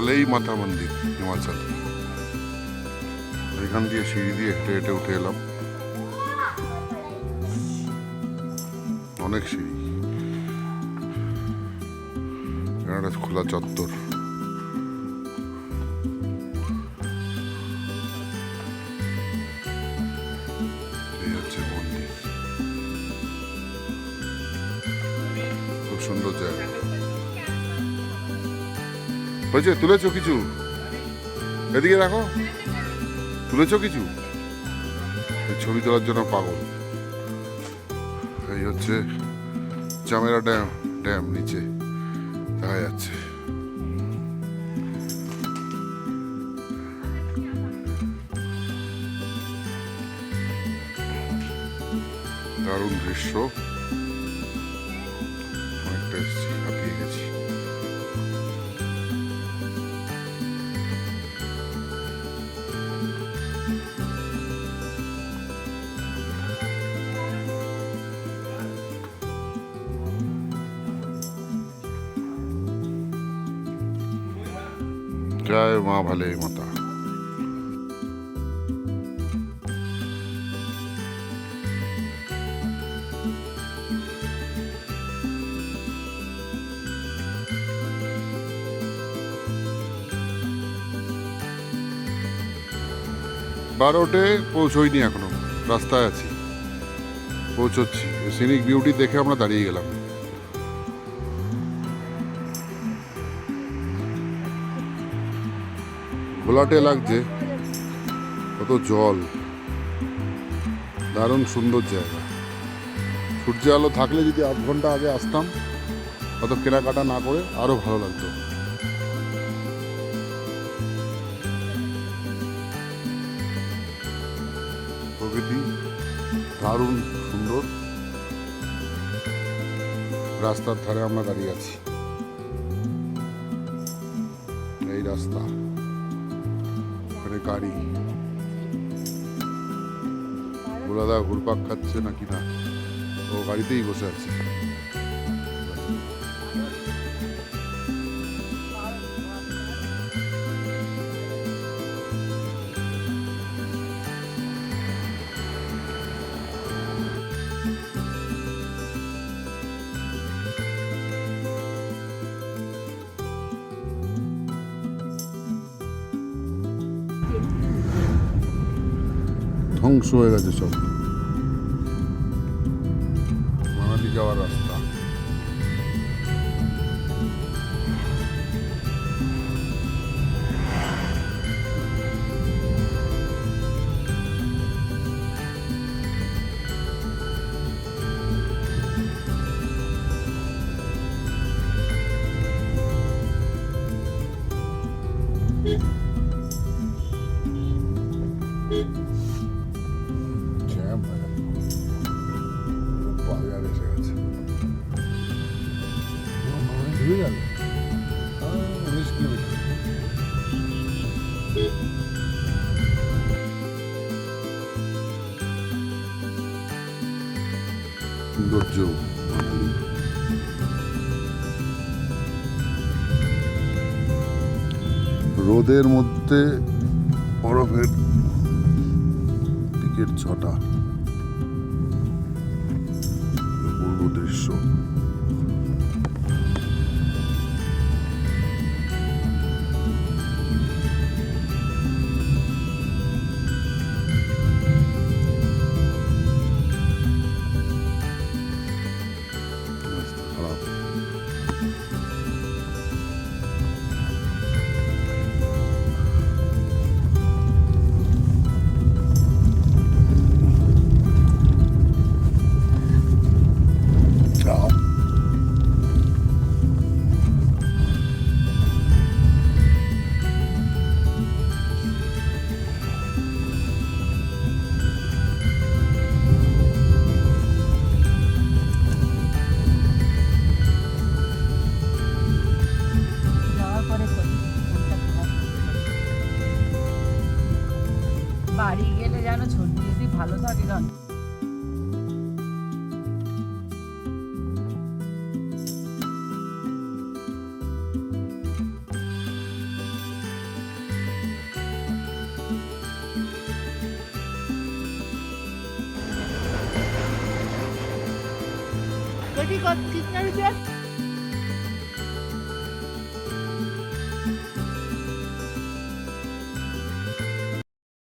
ভালেই মাতা মন্দির হিমাচল। এখান দিয়ে সিঁড়ি দিয়ে হেঁটে হেঁটে উঠে এলাম, অনেক সিঁড়ি। একটা খোলা চত্বর। এই হচ্ছে মন্দির, খুব সুন্দর জায়গা। হয়েছে, তুলেছো কিছু? এদিকে দেখো, তুলেছো কিছু? ছবি তোলার জন্য পাগল। এই হচ্ছে চামেরা ড্যাম, ড্যাম নিচে দেখা যাচ্ছে। দারুণ দৃশ্য, অনেকটা এসেছি, হাঁপিয়ে গেছি। জয় মা ভালে মাতা। বারোটে পৌঁছইনি এখনো, রাস্তায় আছি, পৌঁছচ্ছি। সিনিক বিউটি দেখে আমরা দাঁড়িয়ে গেলাম। ঘোলাটে লাগছে, কত জল, দারুণ সুন্দর জায়গা। সূর্য আলো থাকলে যদি 8 ঘন্টা আগে আসতাম, অত কেনাকাটা না করে আরো ভালো লাগতো। প্রকৃতি দারুণ সুন্দর। রাস্তার ধারে আমরা দাঁড়িয়ে আছি, এই রাস্তা, ওখানে গাড়ি। গোলাদা ঘুরপাক খাচ্ছে নাকি না, ও গাড়িতেই বসে আছে। ধ্বংস হয়ে গেছে সব। মানালি যাওয়ার রাস্তা। জ্যাম হয়ে গেছে, বাজার এসে গেছে। 19 কিলোমিটার। সৌন্দর্য মানালি। রোদের মধ্যে বরফের দিকের ছটা, অপূর্ব দৃশ্য। খারাপ। বাড়ি গেলে যেন ছোটি যদি ভালো থাকে গান। ঠিক ঠিক না রিচার্ড?